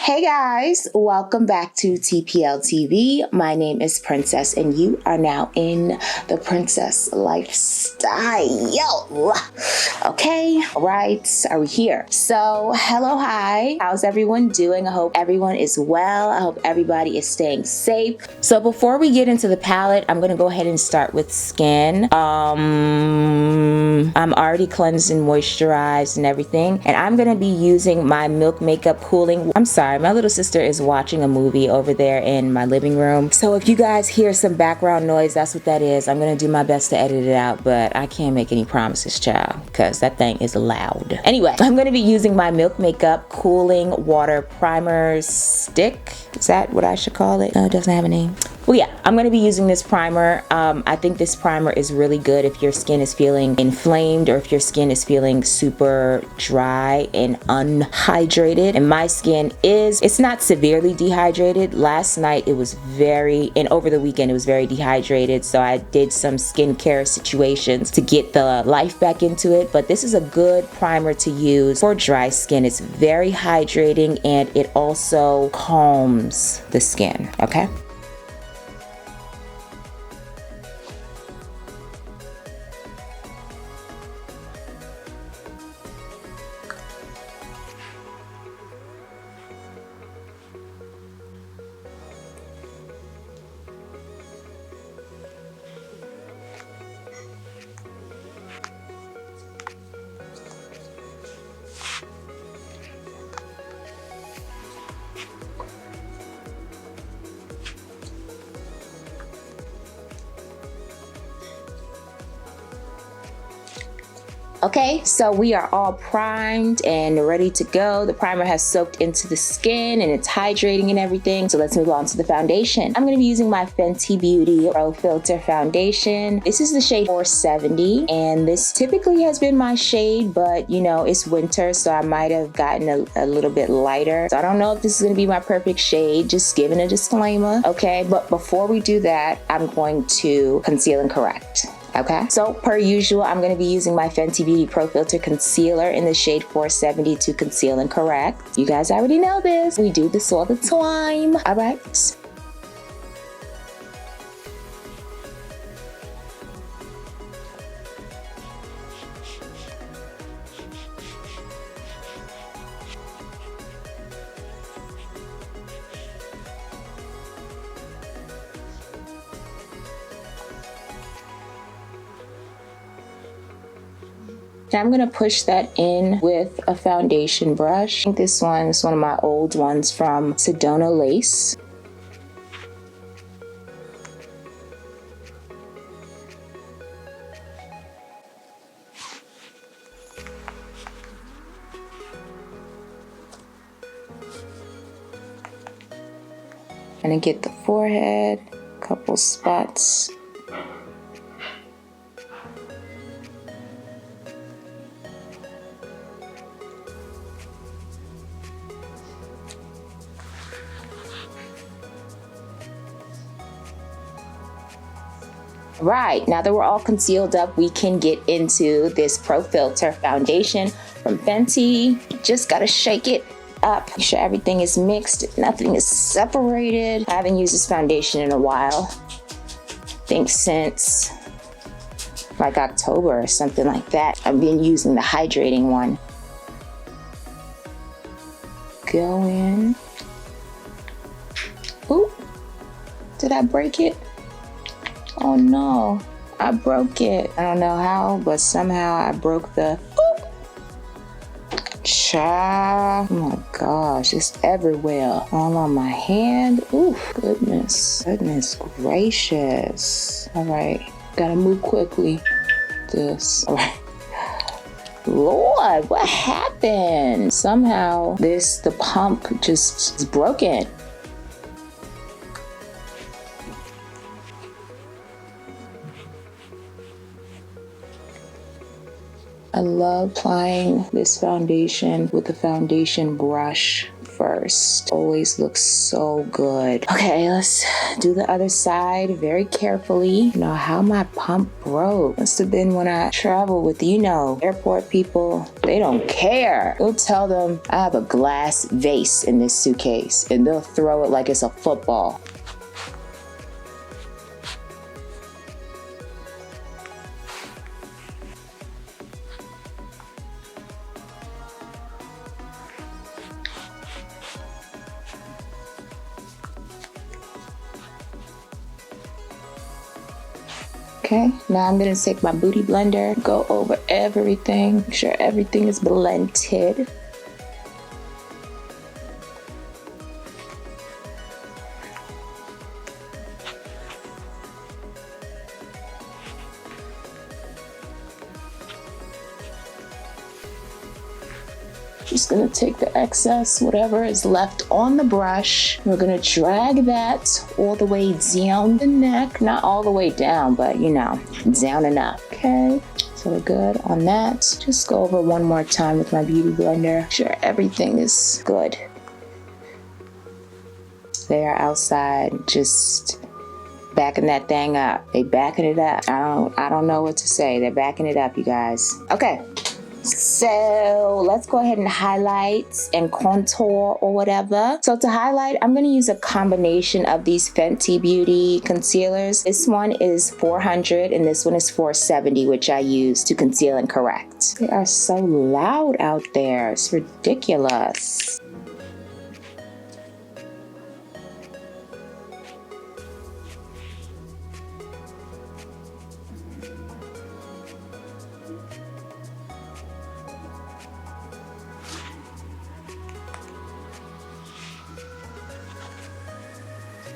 Hey guys, welcome back to TPL TV. My name is Princess and you are now in the Princess Lifestyle. Okay, right, are we here? So, hello, hi. How's everyone doing? I hope everyone is well. I hope everybody is staying safe. So before we get into the palette, I'm gonna go ahead and start with skin. I'm already cleansed and moisturized and everything. And I'm gonna be using my Milk Makeup Cooling. I'm sorry, my little sister is watching a movie over there in my living room. So if you guys hear some background noise, that's what that is. I'm gonna do my best to edit it out, but I can't make any promises, child, because that thing is loud. Anyway, I'm gonna be using my Milk Makeup Cooling Water Primer Stick. Is that what I should call it? No, it doesn't have a name. Well, yeah, I'm gonna be using this primer. I think this primer is really good if your skin is feeling inflamed or if your skin is feeling super dry and unhydrated. And my skin it's not severely dehydrated. Last night it was and over the weekend it was very dehydrated. So I did some skincare situations to get the life back into it. But this is a good primer to use for dry skin. It's very hydrating and it also calms the skin, okay? Okay, so we are all primed and ready to go. The primer has soaked into the skin and it's hydrating and everything. So let's move on to the foundation. I'm gonna be using my Fenty Beauty Pro Filter Foundation. This is the shade 470 and this typically has been my shade, but you know, it's winter, so I might have gotten a little bit lighter. So I don't know if this is gonna be my perfect shade, just giving a disclaimer, okay? But before we do that, I'm going to conceal and correct. Okay, so per usual, I'm going to be using my Fenty Beauty Pro Filter Concealer in the shade 470 to conceal and correct. You guys already know this. We do this all the time. All right. Now I'm going to push that in with a foundation brush. I think this one is one of my old ones from Sedona Lace. I'm going to get the forehead, a couple spots. Right, now that we're all concealed up, we can get into this Pro Filter foundation from Fenty. Just gotta shake it up, make sure everything is mixed, nothing is separated. I haven't used this foundation in a while. I think since like October or something like that. I've been using the hydrating one. Go in. Ooh, did I break it? Oh no, I broke it. I don't know how, but somehow I broke the child. Oh my gosh, it's everywhere. All on my hand. Ooh, goodness gracious. All right, gotta move quickly. This, all right. Lord, what happened? Somehow the pump just is broken. I love applying this foundation with a foundation brush first. Always looks so good. Okay, let's do the other side very carefully. You know how my pump broke. Must have been when I traveled with, you know, airport people. They don't care. They'll tell them I have a glass vase in this suitcase and they'll throw it like it's a football. Okay, now I'm gonna take my Beauty Blender, go over everything, make sure everything is blended. Just gonna take the excess, whatever is left on the brush. We're gonna drag that all the way down the neck. Not all the way down, but you know, down enough. Okay, so we're good on that. Just go over one more time with my Beauty Blender. Make sure everything is good. They are outside, just backing that thing up. They backing it up. I don't know what to say. They're backing it up, you guys. Okay. So let's go ahead and highlight and contour or whatever. So to highlight, I'm going to use a combination of these Fenty Beauty concealers. This one is 400 and this one is 470, which I use to conceal and correct. They are so loud out there. It's ridiculous.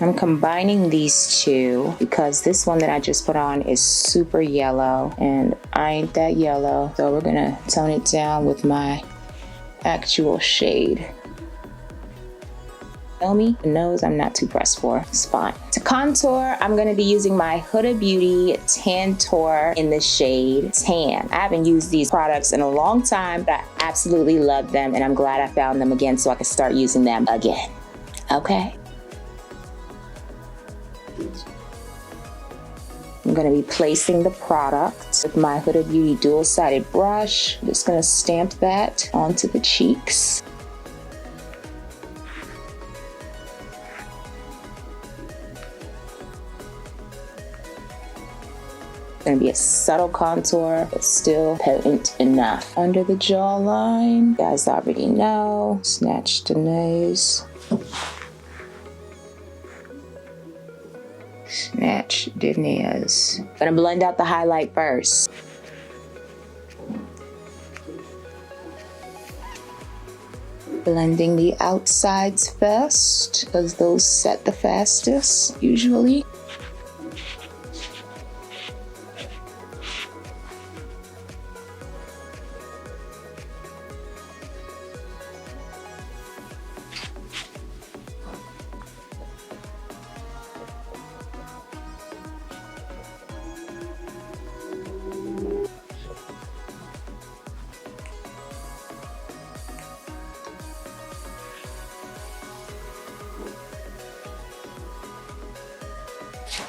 I'm combining these two because this one that I just put on is super yellow and I ain't that yellow. So we're gonna tone it down with my actual shade. Feel me? The nose I'm not too pressed for. It's fine. To contour, I'm gonna be using my Huda Beauty Tantour in the shade Tan. I haven't used these products in a long time, but I absolutely love them and I'm glad I found them again so I can start using them again. Okay. I'm going to be placing the product with my Huda Beauty dual-sided brush. I'm just going to stamp that onto the cheeks. Going to be a subtle contour, but still potent enough. Under the jawline, you guys already know. Snatch the nose. Snatch the nails. Gonna blend out the highlight first. Blending the outsides first, because those set the fastest, usually.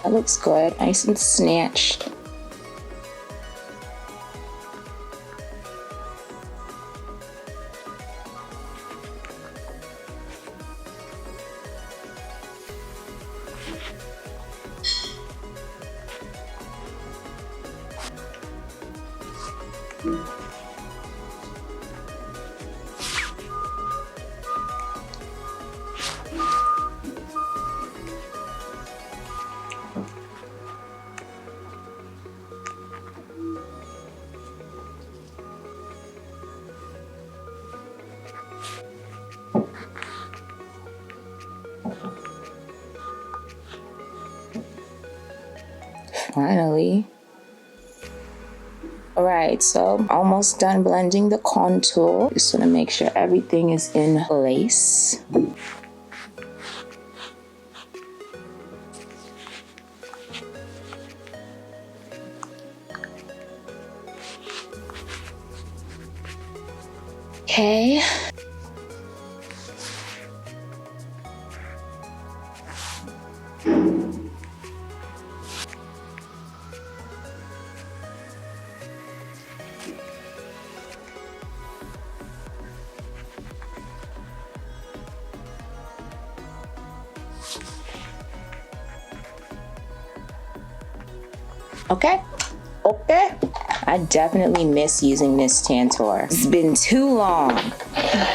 That looks good, nice and snatched. Finally. All right, so almost done blending the contour. Just want to make sure everything is in place. Okay. Okay? Okay. I definitely miss using this Tantor. It's been too long.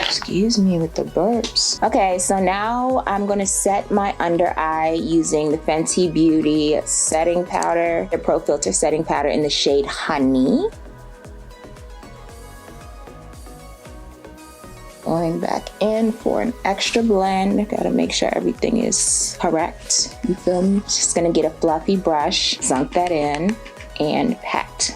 Excuse me with the burps. Okay, so now I'm gonna set my under eye using the Fenty Beauty setting powder, the Pro Filter setting powder in the shade Honey. Going back in for an extra blend. Gotta make sure everything is correct. You feel me? Just gonna get a fluffy brush, sunk that in, and pat.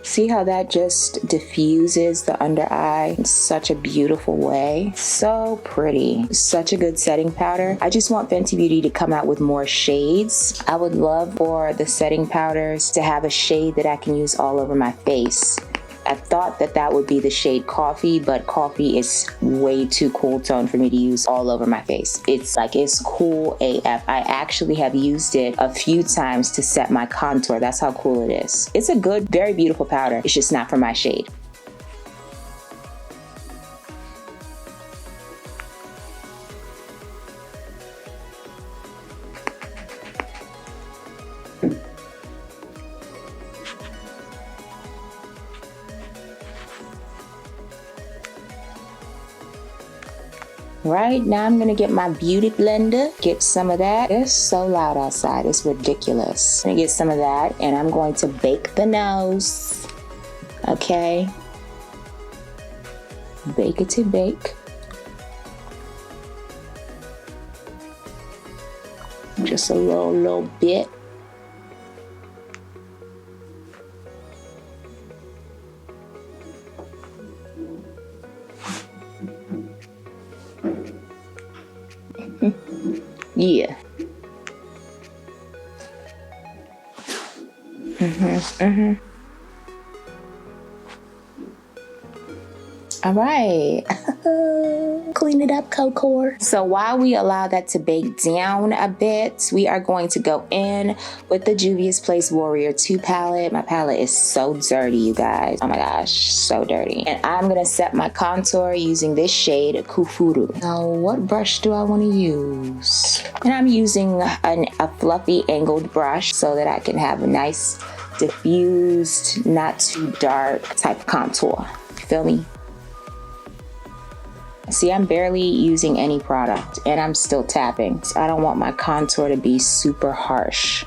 See how that just diffuses the under eye in such a beautiful way? So pretty. Such a good setting powder. I just want Fenty Beauty to come out with more shades. I would love for the setting powders to have a shade that I can use all over my face. I thought that that would be the shade Coffee, but Coffee is way too cool tone for me to use all over my face. It's cool AF. I actually have used it a few times to set my contour. That's how cool it is. It's a good, very beautiful powder. It's just not for my shade. Right now I'm gonna get my beauty blender, get some of that. It's so loud outside, it's ridiculous. I'm gonna get some of that and I'm going to bake the nose, okay? Bake it to bake. Just a little bit. Yeah. All right. Clean it up, Cocore. So while we allow that to bake down a bit, we are going to go in with the Juvia's Place Warrior 2 palette. My palette is so dirty, you guys. Oh my gosh, so dirty. And I'm gonna set my contour using this shade, Kufuru. Now, what brush do I wanna use? And I'm using a fluffy angled brush so that I can have a nice diffused, not too dark type contour. You feel me? See, I'm barely using any product and I'm still tapping. So I don't want my contour to be super harsh.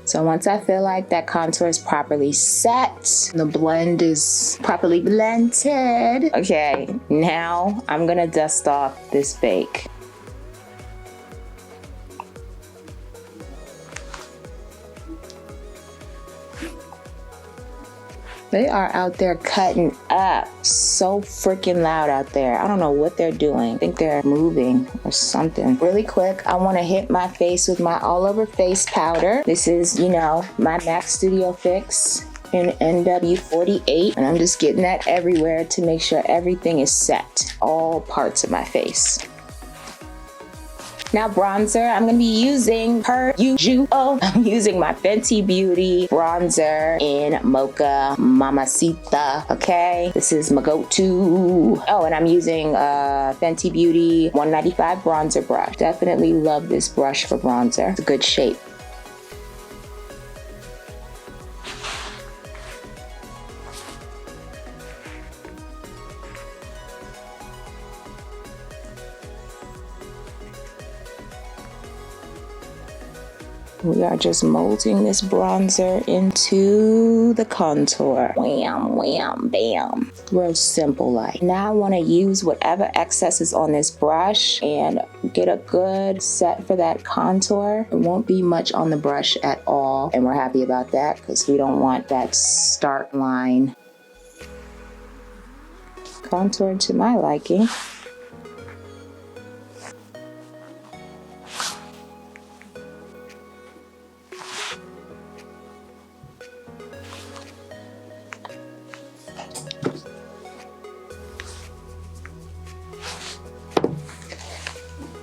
So once I feel like that contour is properly set, the blend is properly blended. Okay, now I'm gonna dust off this bake. They are out there cutting up. So freaking loud out there. I don't know what they're doing. I think they're moving or something. Really quick, I want to hit my face with my all over face powder. This is, you know, my MAC Studio Fix in NW48. And I'm just getting that everywhere to make sure everything is set. All parts of my face. Now bronzer, I'm gonna be using per usual. I'm using my Fenty Beauty bronzer in Mocha Mamacita, okay? This is my go-to. Oh, and I'm using Fenty Beauty 195 bronzer brush. Definitely love this brush for bronzer. It's a good shape. We are just molding this bronzer into the contour. Wham, wham, bam. Real simple like. Now I want to use whatever excess is on this brush and get a good set for that contour. It won't be much on the brush at all, and we're happy about that because we don't want that start line. Contour to my liking.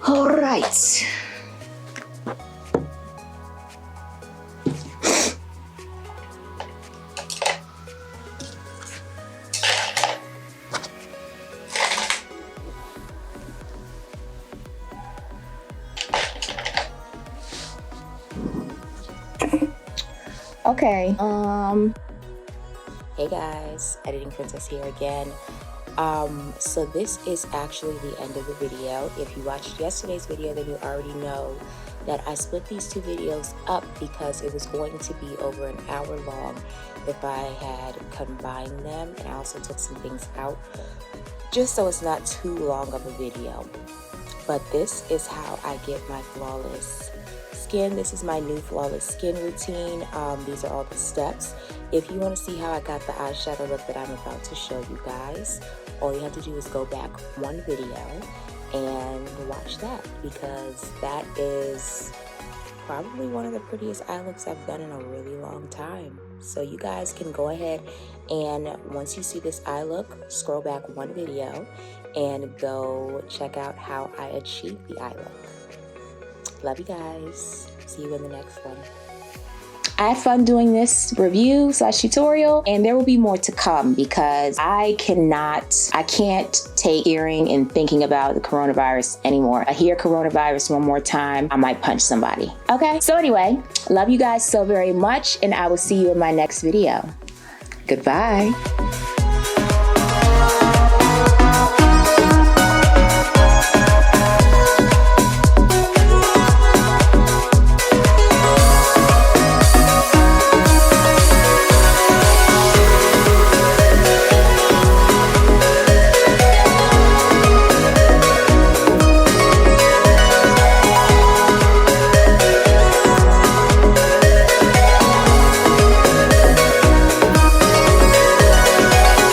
All right. Okay. Hey guys, Editing Princess here again. So this is actually the end of the video. If you watched yesterday's video, then you already know that I split these two videos up because it was going to be over an hour long if I had combined them, and I also took some things out just so it's not too long of a video. But this is how I get my flawless skin. This is my new flawless skin routine. These are all the steps. If you want to see how I got the eyeshadow look that I'm about to show you guys, all you have to do is go back one video and watch that, because that is probably one of the prettiest eye looks I've done in a really long time. So you guys can go ahead and once you see this eye look, scroll back one video and go check out how I achieved the eye look. Love you guys. See you in the next one. I had fun doing this review / tutorial, and there will be more to come because I can't take hearing and thinking about the coronavirus anymore. I hear coronavirus one more time, I might punch somebody. Okay, so anyway, love you guys so very much, and I will see you in my next video. Goodbye.